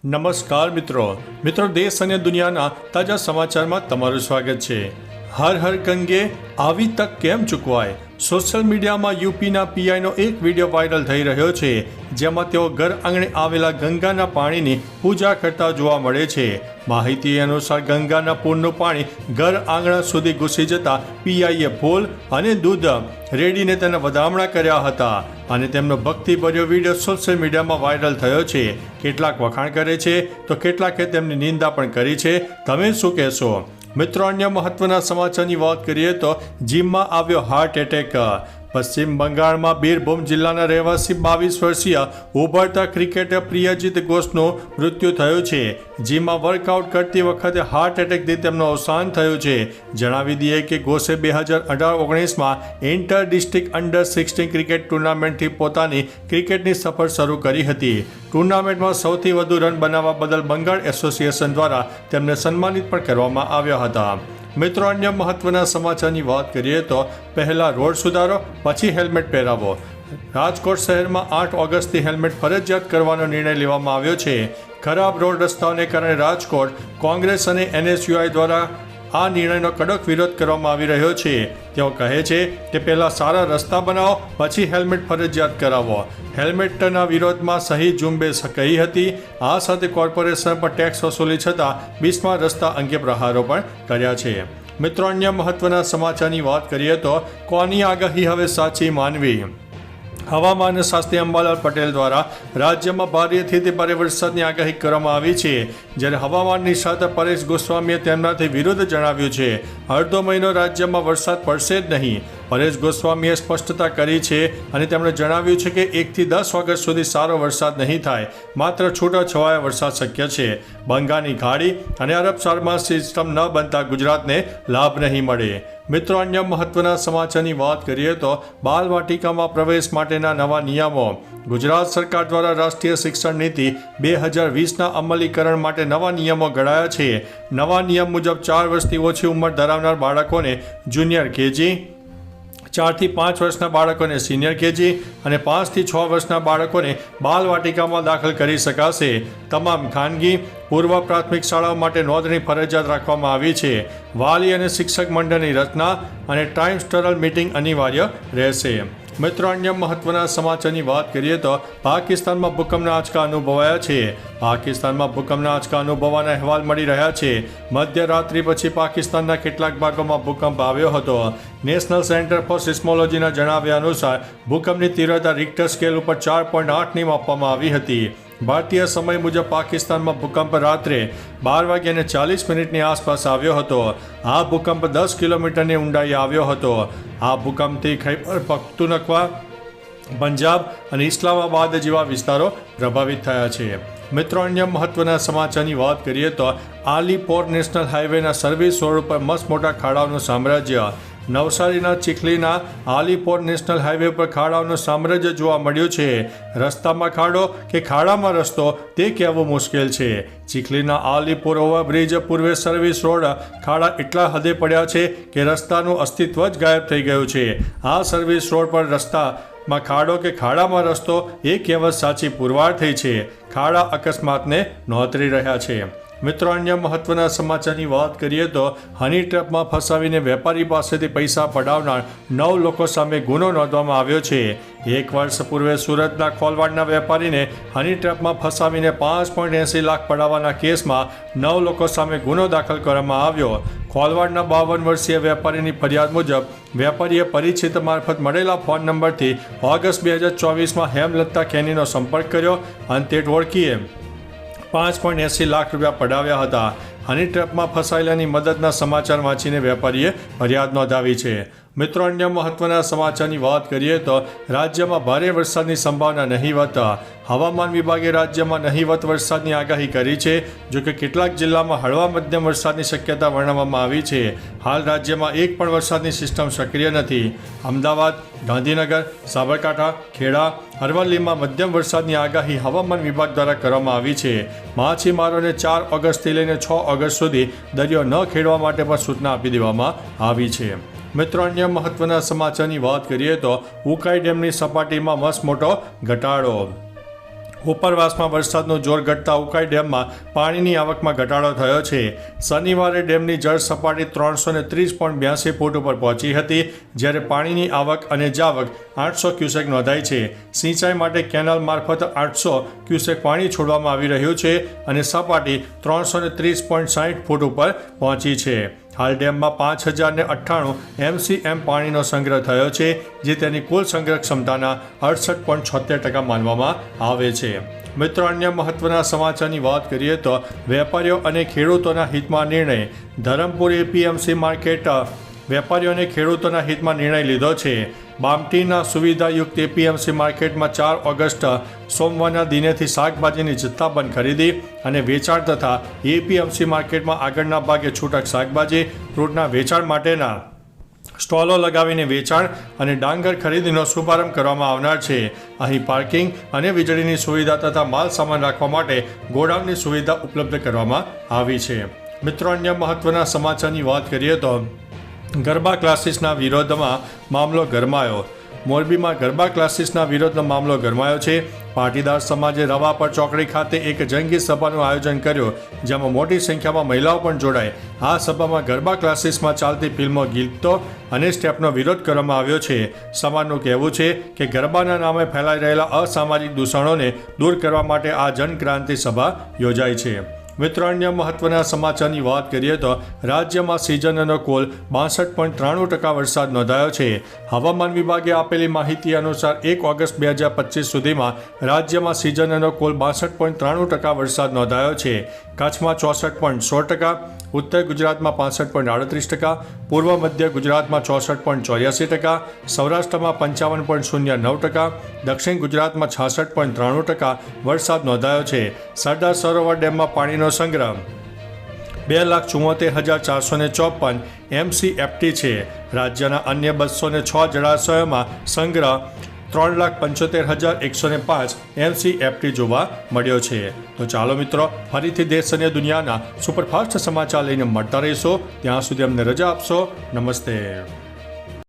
નમસ્કાર મિત્રો દેશ અને દુનિયાના તાજા સમાચારમાં તમારું સ્વાગત છે। હર હર ગંગે આવી તક કેમ ચૂકવાય? સોશિયલ મીડિયામાં યુપીના પીઆઈનો એક વિડીયો વાયરલ થઈ રહ્યો છે, જેમાં તેઓ ઘર આંગણે આવેલા ગંગાના પાણીની પૂજા કરતા જોવા મળે છે। માહિતી અનુસાર ગંગાના પૂરનું પાણી ઘર આંગણા સુધી ઘૂસી જતા પીઆઈએ ફૂલ અને દૂધ રેડીને તેના વધામણા કર્યા હતા અને તેમનો ભક્તિભર્યો વિડીયો સોશિયલ મીડિયામાં વાયરલ થયો છે। કેટલાક વખાણ કરે છે તો કેટલાકે તેમની નિંદા પણ કરી છે। તમે શું કહેશો? મિત્રો, અન્ય મહત્વના સમાચારની વાત કરીએ તો જીમમાં આવ્યો હાર્ટ એટેક। પશ્ચિમ બંગાળમાં બીરભૂમ જિલ્લાના રહેવાસી 22 વર્ષીય ઉભરતા ક્રિકેટર પ્રિયજીત ઘોષનું મૃત્યુ થયું છે। જીમમાં વર્કઆઉટ કરતી વખતે હાર્ટ એટેકથી તેમનું અવસાન થયું છે। જણાવી દઈએ કે ઘોષે 2018-19માં ઇન્ટર ડિસ્ટ્રિક્ટ અંડર 16 ક્રિકેટ ટુર્નામેન્ટથી પોતાની ક્રિકેટની સફર શરૂ કરી હતી। ટુર્નામેન્ટમાં સૌથી વધુ રન બનાવવા બદલ બંગાળ એસોસિએશન દ્વારા તેમને સન્માનિત પણ કરવામાં આવ્યા હતા। મિત્રો, અન્ય મહત્વના સમાચારની વાત કરીએ તો પહેલાં રોડ સુધારો, પછી હેલ્મેટ પહેરાવો। રાજકોટ શહેરમાં 8 ઓગસ્ટથી હેલ્મેટ ફરજિયાત કરવાનો નિર્ણય લેવામાં આવ્યો છે। ખરાબ રોડ રસ્તાઓને કારણે રાજકોટ કોંગ્રેસ અને એનએસયુઆઈ દ્વારા આ નિર્ણયનો કડક વિરોધ કરવામાં આવી રહ્યો છે। તેઓ કહે છે કે પહેલાં સારા રસ્તા બનાવો, પછી હેલ્મેટ ફરજિયાત કરાવો। હેલ્મેટના વિરોધમાં સહી ઝુંબેશ કહી હતી। આ સાથે કોર્પોરેશન પર ટેક્સ વસૂલી છતાં બિસ્માર રસ્તા અંગે પ્રહારો પણ કર્યા છે। મિત્રો, અન્ય મહત્વના સમાચારની વાત કરીએ તો કોની આગાહી હવે સાચી માનવી? હવામાન શાસ્ત્રી અંબાલાલ પટેલ દ્વારા રાજ્યમાં ભારેથી અતિ ભારે વરસાદની આગાહી કરવામાં આવી છે, જ્યારે હવામાન નિષ્ણાત પરેશ ગોસ્વામીએ તેમનાથી વિરુદ્ધ જણાવ્યું છે। અડધો મહિનો રાજ્યમાં વરસાદ પડશે જ નહીં। પરેશ ગોસ્વામીએ સ્પષ્ટતા કરી છે અને તેમણે જણાવ્યું છે કે 1 થી 10 ઓગસ્ટ સુધી સારો વરસાદ નહીં થાય, માત્ર છૂટાછવાયા વરસાદ શક્ય છે। બંગાળની ખાડી અને અરબ સાગરમાં સિસ્ટમ ન બનતા ગુજરાતને લાભ નહીં મળે। મિત્રો, અન્ય મહત્વના સમાચારની વાત કરીએ તો બાલવાટિકામાં પ્રવેશ માટેના નવા નિયમો। ગુજરાત સરકાર દ્વારા રાષ્ટ્રીય શિક્ષણ નીતિ 2020ના અમલીકરણ માટે નવા નિયમો ઘડાયા છે। નવા નિયમ મુજબ 4 વર્ષથી ઓછી ઉંમર ધરાવનાર બાળકોને જુનિયર કેજી, 4 થી 5 વર્ષના બાળકોને સિનિયર કેજી અને 5 થી 6 વર્ષના બાળકોને બાલવાટિકામાં દાખલ કરી શકાશે। તમામ ખાનગી પૂર્વ પ્રાથમિક શાળાઓ માટે નોંધણી ફરજિયાત રાખવામાં આવી છે। વાલી અને શિક્ષક મંડળની રચના અને ટ્રાઇસ્ટરલ મીટિંગ અનિવાર્ય રહેશે। મિત્રો, અન્ય મહત્વના સમાચારની વાત કરીએ તો પાકિસ્તાનમાં ભૂકંપના આંચકા અનુભવાયા છે। પાકિસ્તાનમાં ભૂકંપના આંચકા અનુભવવાના અહેવાલ મળી રહ્યા છે। મધ્યરાત્રિ પછી પાકિસ્તાનના કેટલાક ભાગોમાં ભૂકંપ આવ્યો હતો। નેશનલ સેન્ટર ફોર સિસ્મોલોજીના જણાવ્યા અનુસાર ભૂકંપની તીવ્રતા રિક્ટર સ્કેલ ઉપર 4.8ની માપવામાં આવી હતી। ભારતીય સમય મુજબ પાકિસ્તાનમાં ભૂકંપ રાત્રે 12:40ની આસપાસ આવ્યો હતો। આ ભૂકંપ 10 કિલોમીટરની ઊંડાઈએ આવ્યો હતો। આ ભૂકંપથી ખૈબર પખ્તુનખ્વા, પંજાબ અને ઇસ્લામાબાદ જેવા વિસ્તારો પ્રભાવિત થયા છે। મિત્રો, અન્ય મહત્વના સમાચારની વાત કરીએ તો આલીપોર નેશનલ હાઈવેના સર્વિસ રોડ ઉપર મસ્ત મોટા ખાડાઓનું સામ્રાજ્ય। નવસારીના ચીખલીના આલીપોર નેશનલ હાઈવે પર ખાડાઓનું સામ્રાજ્ય જોવા મળ્યું છે। રસ્તામાં ખાડો કે ખાડામાં રસ્તો તે કહેવું મુશ્કેલ છે। ચીખલીના આલીપોર ઓવરબ્રિજ પૂર્વે સર્વિસ રોડ ખાડા એટલા હદે પડ્યા છે કે રસ્તાનું અસ્તિત્વ જ ગાયબ થઈ ગયું છે। આ સર્વિસ રોડ પર રસ્તામાં ખાડો કે ખાડામાં રસ્તો એ કહેવત સાચી પુરવાર થઈ છે। ખાડા અકસ્માતને નોતરી રહ્યા છે। મિત્રો, અન્ય મહત્વના સમાચારની વાત કરીએ તો હની ટ્રેપમાં ફસાવીને વેપારી પાસેથી પૈસા પડાવનાર 9 લોકો સામે ગુનો નોંધવામાં આવ્યો છે। 1 વર્ષ પૂર્વે સુરતના ખોલવાડના વેપારીને હની ટ્રેપમાં ફસાવીને 5.80 લાખ પડાવવાના કેસમાં 9 લોકો સામે ગુનો દાખલ કરવામાં આવ્યો। ખોલવાડના 52 વર્ષીય વેપારીની ફરિયાદ મુજબ વેપારીએ પરિચિત મારફત મળેલા ફોન નંબરથી ઓગસ્ટ 2024માં હેમલતા કેનીનો સંપર્ક કર્યો અને તે ટોળકીએ 5.80 લાખ રૂપિયા પડાવ્યા હતા। હની ટ્રેપમાં ફસાયેલાની મદદના સમાચાર વાંચીને વેપારીએ ફરિયાદ નોંધાવી છે। મિત્રો, અન્ય મહત્વના સમાચારની વાત કરીએ તો રાજ્યમાં ભારે વરસાદની સંભાવના નહીવત। હવામાન વિભાગે રાજ્યમાં નહીવત વરસાદની આગાહી કરી છે। જોકે કેટલાક જિલ્લામાં હળવા મધ્યમ વરસાદની શક્યતા વર્ણવવામાં આવી છે। હાલ રાજ્યમાં એક પણ વરસાદની સિસ્ટમ સક્રિય નથી। અમદાવાદ, ગાંધીનગર, સાબરકાંઠા, ખેડા, અરવલ્લીમાં મધ્યમ વરસાદની આગાહી હવામાન વિભાગ દ્વારા કરવામાં આવી છે। માછીમારોને 4 ઓગસ્ટથી લઈને 6 ઓગસ્ટ સુધી દરિયો ન ખેડવા માટે પણ સૂચના આપી દેવામાં આવી છે। મિત્રો, અન્ય મહત્વના સમાચારની વાત કરીએ તો ઉકાઈ ડેમની સપાટીમાં મસ્ત મોટો ઘટાડો। ઉપરવાસમાં વરસાદનું જોર ઘટતા ઉકાઈ ડેમમાં પાણીની આવકમાં ઘટાડો થયો છે. શનિવારે ડેમની જળ સપાટી 330.82 ફૂટ ઉપર પહોંચી હતી, જ્યારે પાણીની આવક અને જાવક 800 ક્યુસેક નોંધાઈ છે. સિંચાઈ માટે કેનાલ મારફત 800 ક્યુસેક પાણી છોડવામાં આવી રહ્યું છે અને સપાટી 330.60 ફૂટ ઉપર પહોંચી છે. હાલ ડેમમાં 5098 MCM પાણીનો સંગ્રહ થયો છે, જે તેની કુલ સંગ્રહ ક્ષમતાના 68.76% માનવામાં આવે છે. મિત્રો, અન્ય મહત્વના સમાચારની વાત કરીએ તો વેપારીઓ અને ખેડૂતોના હિતમાં નિર્ણય. ધરમપુર APMC માર્કેટ વેપારીઓ અને ખેડૂતોના હિતમાં નિર્ણય લીધો છે. બામટીના સુવિધાયુક્ત APMC માર્કેટમાં 4 ઓગસ્ટ સોમવારના દિનેથી શાકભાજીની જથ્થાબંધ ખરીદી અને વેચાણ તથા APMC માર્કેટમાં આગળના ભાગે છૂટક શાકભાજી ફ્રૂટના વેચાણ માટેના સ્ટોલો લગાવીને વેચાણ અને ડાંગર ખરીદીનો શુભારંભ કરવામાં આવનાર છે. અહીં પાર્કિંગ અને વીજળીની સુવિધા તથા માલ સામાન રાખવા માટે ગોડાઉનની સુવિધા ઉપલબ્ધ કરવામાં આવી છે. મિત્રો, અન્ય મહત્વના સમાચારની વાત કરીએ તો ગરબા ક્લાસીસના વિરોધમાં મામલો ગરમાયો. મોરબીમાં ગરબા ક્લાસીસના વિરોધનો મામલો ગરમાયો છે. પાટીદાર સમાજે રવાપર ચોકડી ખાતે એક જંગી સભાનું આયોજન કર્યું, જેમાં મોટી સંખ્યામાં મહિલાઓ પણ જોડાઈ. આ સભામાં ગરબા ક્લાસીસમાં ચાલતી ફિલ્મો, ગીતો અને સ્ટેપનો વિરોધ કરવામાં આવ્યો છે. સમાજનું કહેવું છે કે ગરબાના નામે ફેલાઈ રહેલા અસામાજિક દૂષણોને દૂર કરવા માટે આ જનક્રાંતિ સભા યોજાઈ છે. મિત્રો, અન્ય મહત્વના સમાચારની વાત કરીએ તો રાજ્યમાં સિઝનનો કુલ 62.93% વરસાદ નોંધાયો છે. હવામાન વિભાગે આપેલી માહિતી અનુસાર 1 ઓગસ્ટ 2025 સુધીમાં રાજ્યમાં સિઝનનો કુલ 62.93% વરસાદ નોંધાયો છે. કચ્છમાં 64.16%, ઉત્તર ગુજરાતમાં 65.38%, પૂર્વ મધ્ય ગુજરાતમાં 64.84%, સૌરાષ્ટ્રમાં 55.09%, દક્ષિણ ગુજરાતમાં 66.93% વરસાદ નોંધાયો છે. સરદાર સરોવર ડેમમાં પાણીનો સંગ્રહ 2,74,454 MCFT છે. રાજ્યના અન્ય 206 જળાશયોમાં સંગ્રહ 3,75,105 MCFT જોવા મળ્યો છે. તો ચાલો મિત્રો, ફરીથી દેશ અને દુનિયાના સુપરફાસ્ટ સમાચાર લઈને મળતા રહીશો. ત્યાં સુધી અમને રજા આપશો. નમસ્તે.